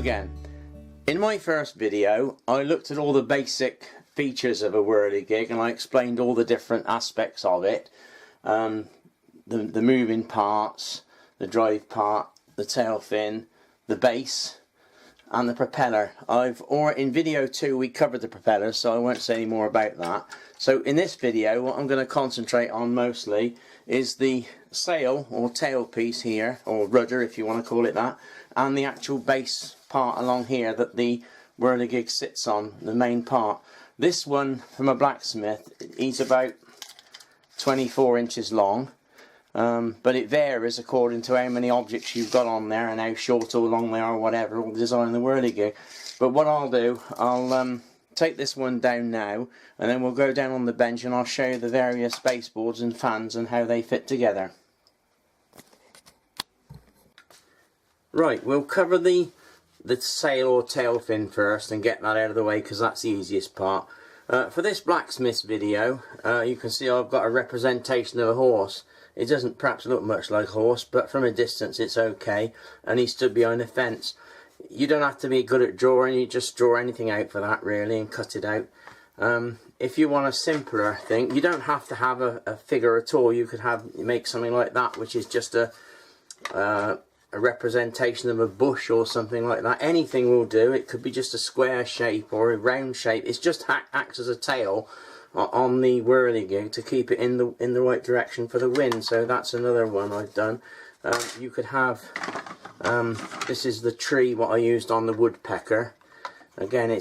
again. In my first video I looked at all the basic features of a whirligig and I explained all the different aspects of it, the moving parts, the drive part, the tail fin, the base and the propeller. In video 2 we covered the propeller, so I won't say any more about that. So in this video what I'm going to concentrate on mostly is the sail or tail piece here, or rudder if you want to call it that, and the actual base part along here that the whirligig sits on, the main part. This one from a blacksmith, he's about 24 inches long, but it varies according to how many objects you've got on there and how short or long they are or whatever, or the design of the whirligig. But what I'll do, I'll take this one down now and then we'll go down on the bench and I'll show you the various baseboards and fans and how they fit together. Right, we'll cover the sail or tail fin first and get that out of the way because that's the easiest part. For this blacksmith's video, you can see I've got a representation of a horse. It doesn't perhaps look much like a horse, but from a distance it's okay, and he stood behind a fence. You don't have to be good at drawing, you just draw anything out for that really and cut it out. If you want a simpler thing, you don't have to have a figure at all. You could make something like that, which is just a representation of a bush or something like that. Anything will do. It could be just a square shape or a round shape. It's just acts as a tail on the whirligig to keep it in the right direction for the wind. So that's another one I've done. You could have this is the tree what I used on the woodpecker. Again,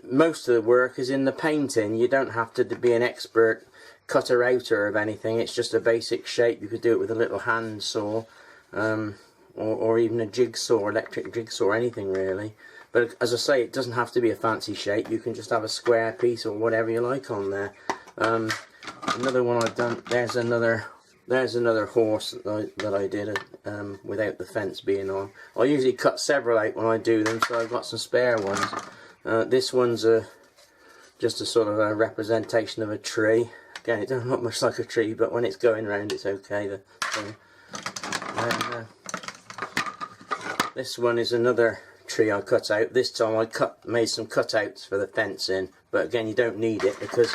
most of the work is in the painting. You don't have to be an expert cutter outer of anything. It's just a basic shape. You could do it with a little hand saw, or even a jigsaw, electric jigsaw, anything really. But as I say, it doesn't have to be a fancy shape. You can just have a square piece or whatever you like on there. Another one I've done, there's another horse that I did without the fence being on. I usually cut several out when I do them, so I've got some spare ones. This one's just a sort of a representation of a tree. Again, it doesn't look much like a tree, but when it's going round it's okay. This one is another tree I cut out. This time I made some cutouts for the fencing, but again you don't need it because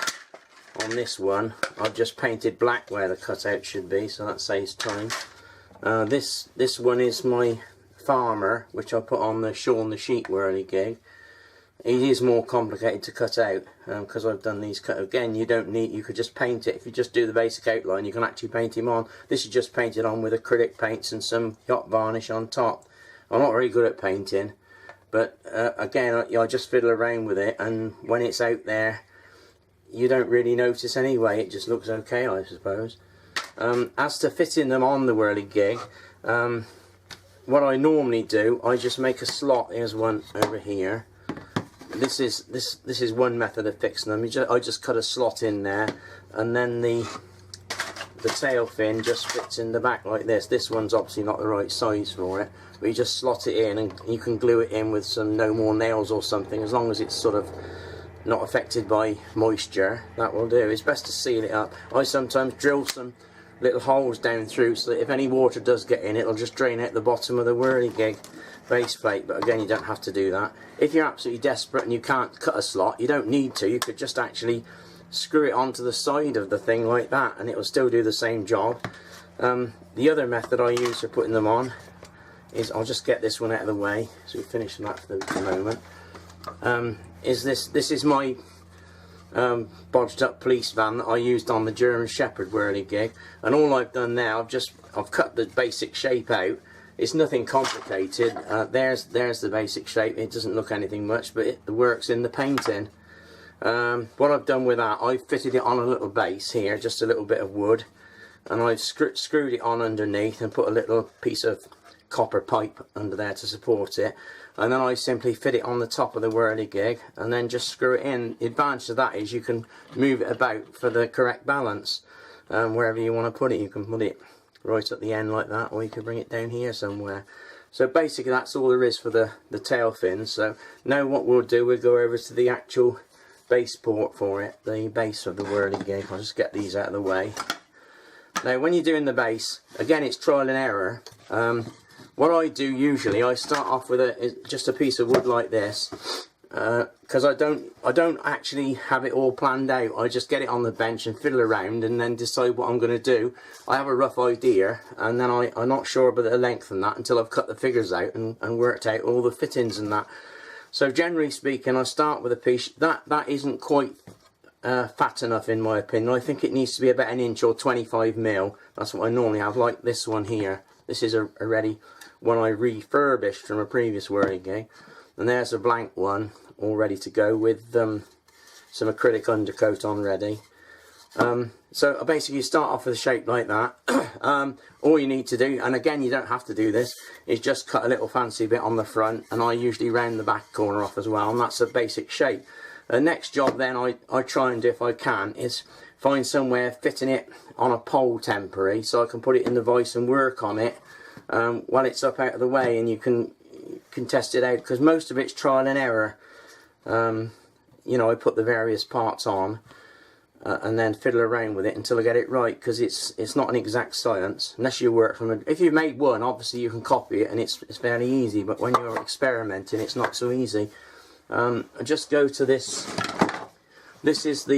on this one I've just painted black where the cutout should be, so that saves time. This one is my farmer, which I put on the Shaun the Sheep whirligig. It is more complicated to cut out because I've done these again. You don't need, you could just paint it. If you just do the basic outline you can actually paint him on. This is just painted on with acrylic paints and some yacht varnish on top. I'm not very good at painting, but again I just fiddle around with it, and when it's out there you don't really notice anyway. It just looks okay, I suppose. As to fitting them on the whirligig, what I normally do, I just make a slot. Here's one over here. This is one method of fixing them. I just cut a slot in there, and then the tail fin just fits in the back like this. This one's obviously not the right size for it, but you just slot it in and you can glue it in with some no more nails or something, as long as it's sort of not affected by moisture. That will do. It's best to seal it up. I sometimes drill some little holes down through so that if any water does get in, it'll just drain out the bottom of the whirligig base plate, but again you don't have to do that. If you're absolutely desperate and you can't cut a slot, you don't need to. You could just actually screw it onto the side of the thing like that and it will still do the same job. The other method I use for putting them on is, I'll just get this one out of the way so we finish that for the moment. This is my bodged up police van that I used on the German Shepherd whirligig, and all I've done now, I've cut the basic shape out. It's nothing complicated. There's the basic shape. It doesn't look anything much, but it works in the painting. What I've done with that, I've fitted it on a little base here, just a little bit of wood, and I've screwed it on underneath and put a little piece of copper pipe under there to support it, and then I simply fit it on the top of the whirligig and then just screw it in. The advantage of that is you can move it about for the correct balance. Wherever you want to put it, you can put it right at the end like that, or you can bring it down here somewhere. So basically that's all there is for the tail fins. So now what we'll do, we'll go over to the actual base port for it, the base of the whirligig. I'll just get these out of the way. Now when you're doing the base, again it's trial and error. what I do usually, I start off with just a piece of wood like this, because I don't actually have it all planned out. I just get it on the bench and fiddle around and then decide what I'm going to do. I have a rough idea, and then I'm not sure about the length and that until I've cut the figures out and worked out all the fittings and that. So generally speaking, I start with a piece that isn't quite fat enough in my opinion. I think it needs to be about 1 inch or 25mm. That's what I normally have, like this one here. This is already one I refurbished from a previous whirligig, and there's a blank one all ready to go with some acrylic undercoat on ready. So basically you start off with a shape like that. All you need to do, and again you don't have to do this, is just cut a little fancy bit on the front, and I usually round the back corner off as well, and that's a basic shape. The next job then I try and do, if I can, is find somewhere fitting it on a pole temporary, so I can put it in the vise and work on it while it's up out of the way, and you can test it out, because most of it's trial and error. You know, I put the various parts on and then fiddle around with it until I get it right, because it's not an exact science unless you work from if you've made one, obviously you can copy it and it's fairly easy, but when you're experimenting it's not so easy. I just go to this. This is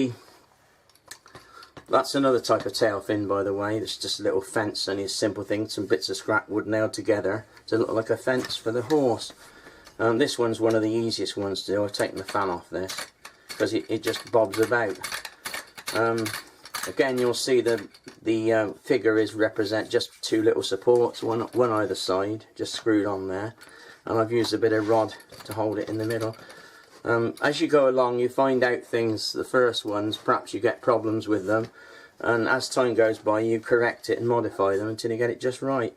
that's another type of tail fin, by the way. It's just a little fence, and it's a simple thing, some bits of scrap wood nailed together to look like a fence for the horse. This one's one of the easiest ones to do. I've taken the fan off this because it just bobs about. Again, you'll see the figure is represent just 2 little supports, one either side, just screwed on there, and I've used a bit of rod to hold it in the middle. As you go along, you find out things. The first ones, perhaps you get problems with them, and as time goes by you correct it and modify them until you get it just right.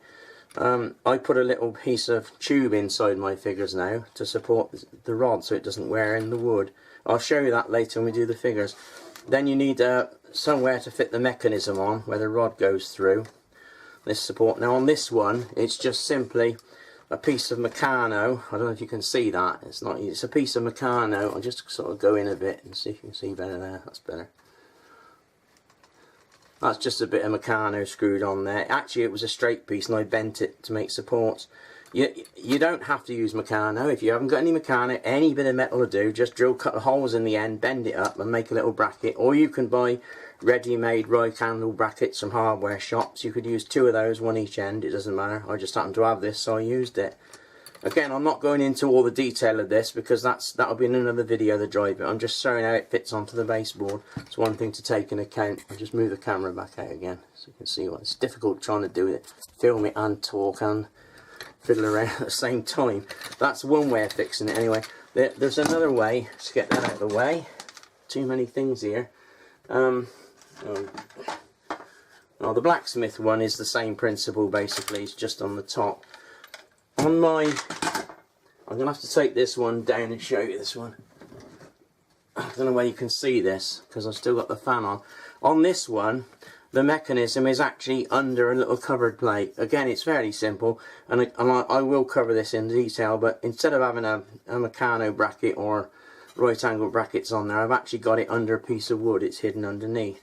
I put a little piece of tube inside my figures now to support the rod so it doesn't wear in the wood. I'll show you that later when we do the figures. Then you need somewhere to fit the mechanism on where the rod goes through this support. Now on this one it's just simply a piece of Meccano. I don't know if you can see that. It's a piece of Meccano. I'll just sort of go in a bit and see if you can see better there. That's better. That's just a bit of Meccano screwed on there. Actually it was a straight piece and I bent it to make supports. You don't have to use Meccano. If you haven't got any Meccano, any bit of metal will do. Just cut holes in the end, bend it up and make a little bracket. Or you can buy ready-made right handle brackets from hardware shops. You could use 2 of those, one each end, it doesn't matter. I just happened to have this, so I used it. Again, I'm not going into all the detail of this because that'll be in another video, the drive bit. I'm just showing how it fits onto the baseboard. It's one thing to take into account. I'll just move the camera back out again so you can see what it's difficult trying to do it. Film it and talk and fiddle around at the same time. That's one way of fixing it anyway. There's another way. Let's get that out of the way. Too many things here. Well, the blacksmith one is the same principle basically, it's just on the top. I'm going to have to take this one down and show you this one. I don't know where you can see this because I've still got the fan on. On this one the mechanism is actually under a little covered plate. Again, it's fairly simple, and I will cover this in detail, but instead of having a Meccano bracket or right angle brackets on there, I've actually got it under a piece of wood. It's hidden underneath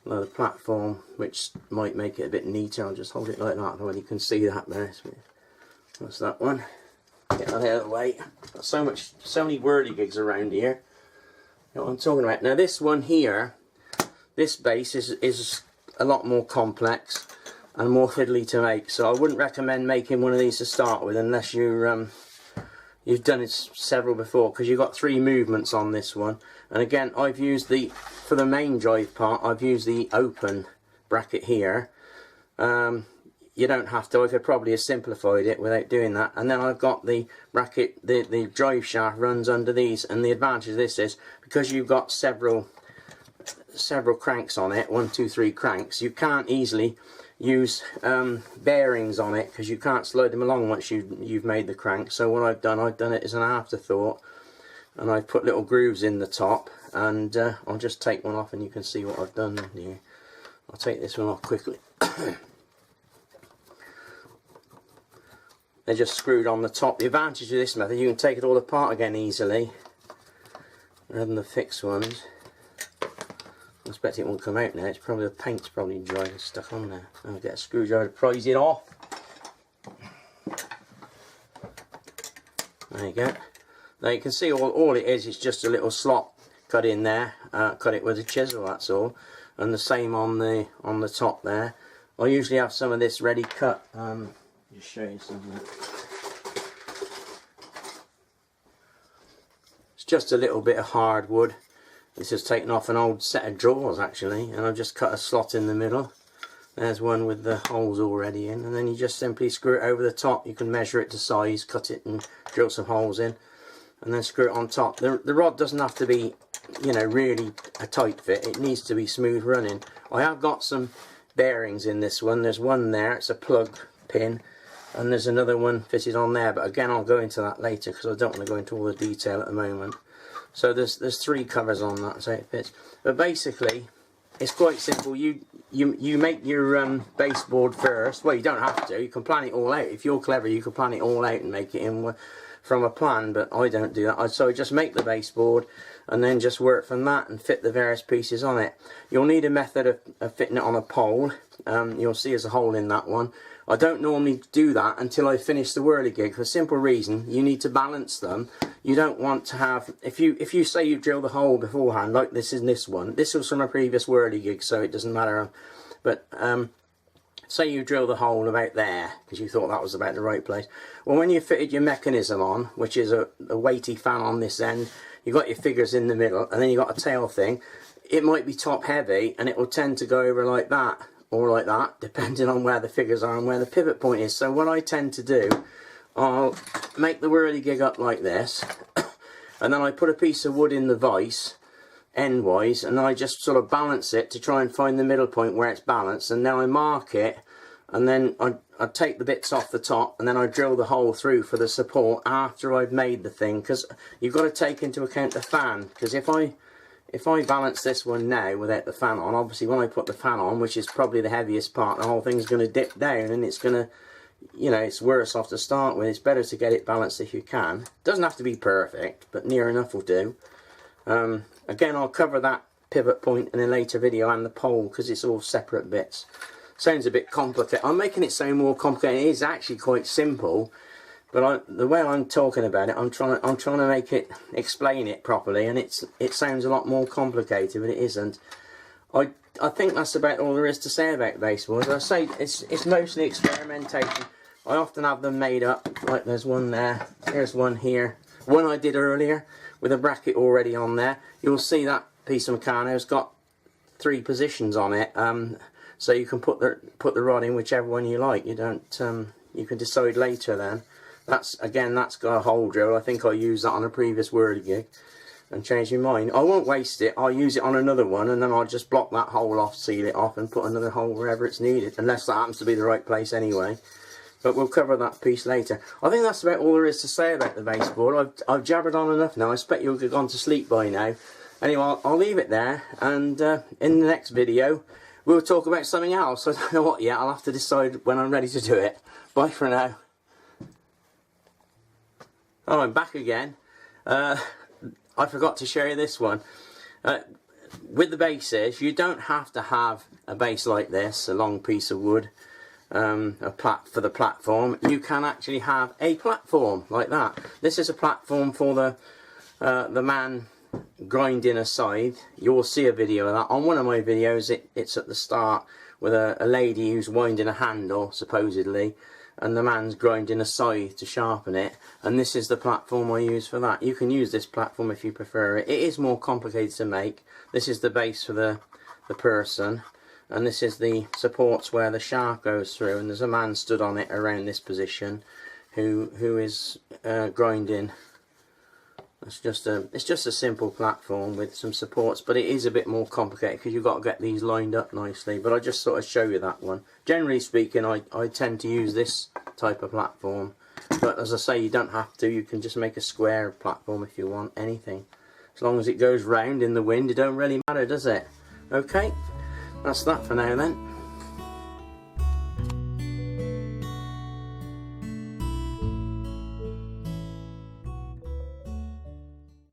the platform, which might make it a bit neater. I'll just hold it like that. I don't know whether you can see that there. That's that one. Get that out of the way. Got so many whirligigs around here. You know what I'm talking about. Now this one here, this base is a lot more complex and more fiddly to make, so I wouldn't recommend making one of these to start with unless you've done it several before, because you've got 3 movements on this one. And again, I've used for the main drive part, I've used the open bracket here. You don't have to. I could probably have simplified it without doing that. And then I've got the bracket, the drive shaft runs under these, and the advantage of this is because you've got several cranks on it, 1, 2, 3 cranks, you can't easily use bearings on it because you can't slide them along once you've made the crank. So what I've done it as an afterthought, and I've put little grooves in the top, and I'll just take one off and you can see what I've done here. I'll take this one off quickly. They're just screwed on the top. The advantage of this method, you can take it all apart again easily rather than the fixed ones. I expect it won't come out now. It's probably the paint's probably dry and stuck on there. I'll get a screwdriver to prise it off. There you go. Now you can see all it is just a little slot cut in there. Cut it with a chisel, that's all. And the same on the top there. I usually have some of this ready cut. Just show you some of that. It's just a little bit of hardwood. This is taken off an old set of drawers actually, and I've just cut a slot in the middle. There's one with the holes already in, and then you just simply screw it over the top. You can measure it to size, cut it and drill some holes in, and then screw it on top. The rod doesn't have to be, you know, really a tight fit. It needs to be smooth running. I have got some bearings in this one. There's one there, it's a plug pin, and there's another one fitted on there, but again I'll go into that later because I don't want to go into all the detail at the moment. So there's 3 covers on that, so it fits. But basically it's quite simple. You make your baseboard first. Well, you don't have to. You can plan it all out. If you're clever, you can plan it all out and make it in from a plan, but I don't do that. So I just make the baseboard and then just work from that and fit the various pieces on it. You'll need a method of fitting it on a pole. You'll see there's a hole in that one. I don't normally do that until I finish the whirligig for a simple reason. You need to balance them. You don't want to have, if you say you drill the hole beforehand, like this is this one. This was from a previous whirligig, so it doesn't matter. But say you drill the hole about there because you thought that was about the right place. Well, when you fitted your mechanism on, which is a weighty fan on this end, you've got your figures in the middle, and then you've got a tail thing. It might be top heavy, and it will tend to go over like that, or like that, depending on where the figures are and where the pivot point is. So what I tend to do, I'll make the whirligig up like this, and then I put a piece of wood in the vise, endwise, and I just sort of balance it to try and find the middle point where it's balanced, and then I mark it, and then I take the bits off the top, and then I drill the hole through for the support after I've made the thing, because you've got to take into account the fan, because if I balance this one now without the fan on, obviously when I put the fan on, which is probably the heaviest part, the whole thing's going to dip down, and it's going to, you know, it's worse off to start with. It's better to get it balanced if you can. It doesn't have to be perfect, but near enough will do. Again, I'll cover that pivot point in a later video and the pole because it's all separate bits. Sounds a bit complicated. I'm making it sound more complicated. It is actually quite simple, but the way I'm talking about it, I'm trying to make it, explain it properly, and it sounds a lot more complicated, but it isn't. I think that's about all there is to say about baseboards. I say it's mostly experimentation. I often have them made up, like there's one there, here's one here. One I did earlier with a bracket already on there. You'll see that piece of Meccano's got 3 positions on it, so you can put the rod in whichever one you like. You don't you can decide later then. That's got a hole drill. I think I used that on a previous whirligig and changed my mind. I won't waste it. I'll use it on another one, and then I'll just block that hole off, seal it off, and put another hole wherever it's needed, unless that happens to be the right place anyway. But we'll cover that piece later. I think that's about all there is to say about the baseboard. I've jabbered on enough now. I expect you'll have gone to sleep by now. Anyway, I'll leave it there, and in the next video we'll talk about something else. I don't know what yet. I'll have to decide when I'm ready to do it. Bye for now. Oh, I'm back again. I forgot to show you this one. With the bases, you don't have to have a base like this, a long piece of wood, for the platform. You can actually have a platform like that. This is a platform for the man grinding a scythe. You'll see a video of that on one of my videos. It's at the start with a lady who's winding a handle supposedly, and the man's grinding a scythe to sharpen it, and this is the platform I use for that. You can use this platform if you prefer it. It is more complicated to make. This is the base for the person, and this is the supports where the shaft goes through, and there's a man stood on it around this position who is grinding. It's just a simple platform with some supports, but it is a bit more complicated because you've got to get these lined up nicely. But I just sort of show you that one. Generally speaking, I tend to use this type of platform, but as I say, you don't have to. You can just make a square platform if you want, anything. As long as it goes round in the wind, it don't really matter, does it? Okay, that's that for now then.